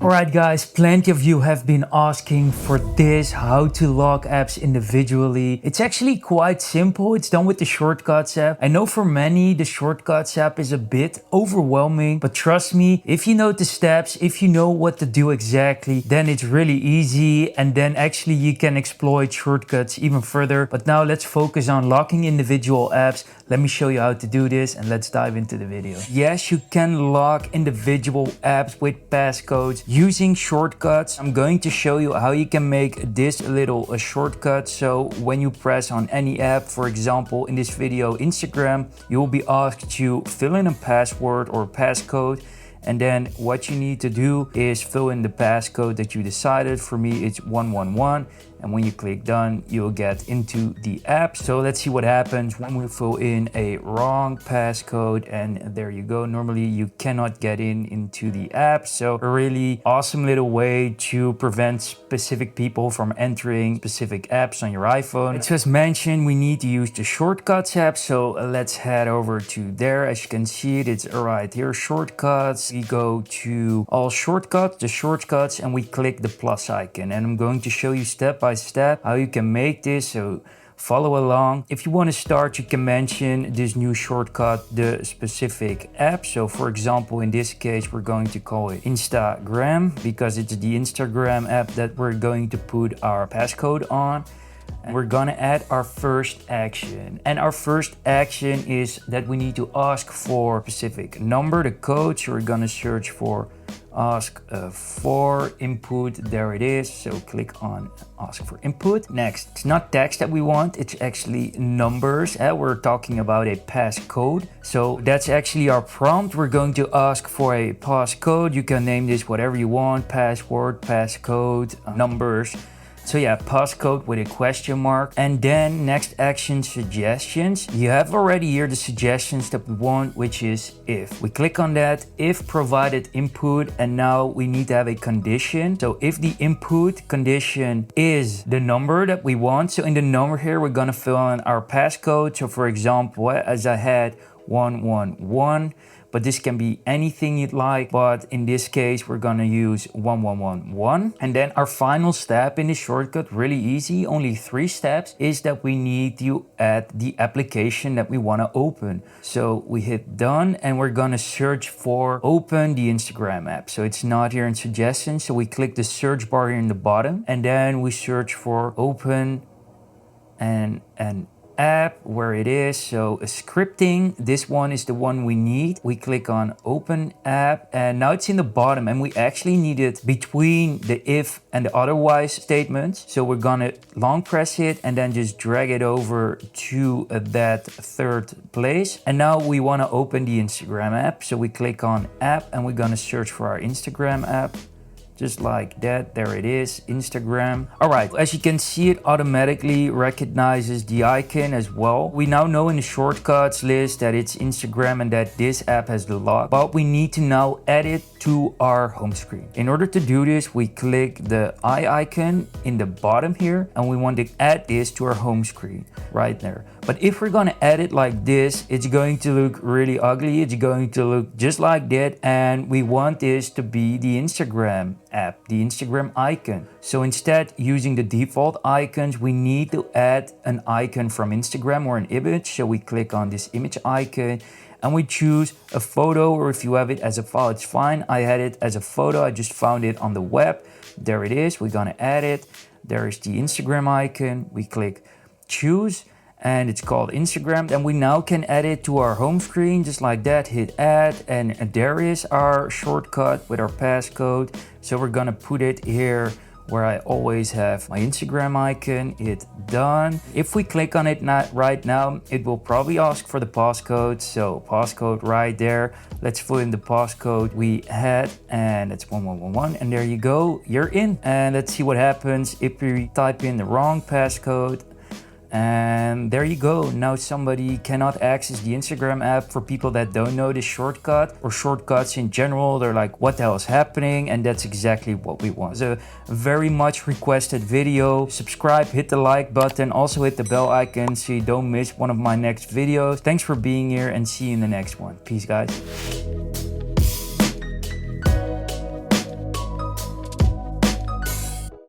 Alright guys, plenty of you have been asking for this, how to lock apps individually. It's actually quite simple. It's done with the Shortcuts app. I know for many the Shortcuts app is a bit overwhelming, but trust me, if you know the steps, if you know what to do exactly, then it's really easy, and then actually you can exploit shortcuts even further. But now let's focus on locking individual apps. Let me show you how to do this and let's dive into the video. Yes, you can lock individual apps with passcodes using shortcuts. I'm going to show you how you can make this little shortcut. So when you press on any app, for example, in this video, Instagram, you will be asked to fill in a password or passcode. And then what you need to do is fill in the passcode that you decided. For me, it's 111. And when you click done, you'll get into the app. So let's see what happens when we fill in a wrong passcode. And there you go. Normally you cannot get into the app. So a really awesome little way to prevent specific people from entering specific apps on your iPhone. As just mentioned, we need to use the Shortcuts app. So let's head over to there. As you can see, it's right here, shortcuts. We go to all shortcuts, the shortcuts, and we click the plus icon. And I'm going to show you step by step how you can make this, so follow along. If you want to start, you can mention this new shortcut the specific app. So for example, in this case, we're going to call it Instagram because it's the Instagram app that we're going to put our passcode on. And we're gonna add our first action, and our first action is that we need to ask for a specific number, the code. So we're gonna search for ask for input. There it is. So click on ask for input. Next, it's not text that we want, it's actually numbers. We're talking about a passcode, so that's actually our prompt. We're going to ask for a passcode. You can name this whatever you want: password, passcode, numbers. So yeah, passcode with a question mark. And then next action, suggestions. You have already here the suggestions that we want, which is if. We click on that, if provided input, and now we need to have a condition. So if the input condition is the number that we want, so in the number here, we're gonna fill in our passcode. So for example, as I had 111, but this can be anything you'd like. But in this case, we're gonna use 1111. And then our final step in the shortcut, really easy, only 3 steps, is that we need to add the application that we wanna open. So we hit done and we're gonna search for open the Instagram app. So it's not here in suggestions. So we click the search bar here in the bottom and then we search for open and app, where it is. So scripting, this one is the one we need. We click on open app and now it's in the bottom, and we actually need it between the if and the otherwise statements. So we're gonna long press it and then just drag it over to that third place. And now we want to open the Instagram app. So we click on app and we're gonna search for our Instagram app. Just like that, there it is, Instagram. All right, as you can see, it automatically recognizes the icon as well. We now know in the shortcuts list that it's Instagram and that this app has the lock, but we need to now add it to our home screen. In order to do this, we click the eye icon in the bottom here, and we want to add this to our home screen right there. But if we're gonna add it like this, it's going to look really ugly. It's going to look just like that, and we want this to be the Instagram app, the Instagram icon. So instead, using the default icons, we need to add an icon from Instagram or an image. So we click on this image icon and we choose a photo, or if you have it as a file, it's fine. I had it as a photo. I just found it on the web. There it is. We're gonna add it. There is the Instagram icon. We click choose and it's called Instagram. Then we now can add it to our home screen just like that. Hit add and there is our shortcut with our passcode. So we're gonna put it here where I always have my Instagram icon. Hit done. If we click on it right now, it will probably ask for the passcode. So passcode right there. Let's fill in the passcode we had, and it's 1111. And there you go, you're in. And let's see what happens if we type in the wrong passcode. And there you go. Now somebody cannot access the Instagram app. For people that don't know this shortcut or shortcuts in general, they're like, what the hell is happening? And that's exactly what we want. It's a very much requested video. Subscribe, hit the like button, also hit the bell icon so you don't miss one of my next videos. Thanks for being here and see you in the next one. Peace, guys.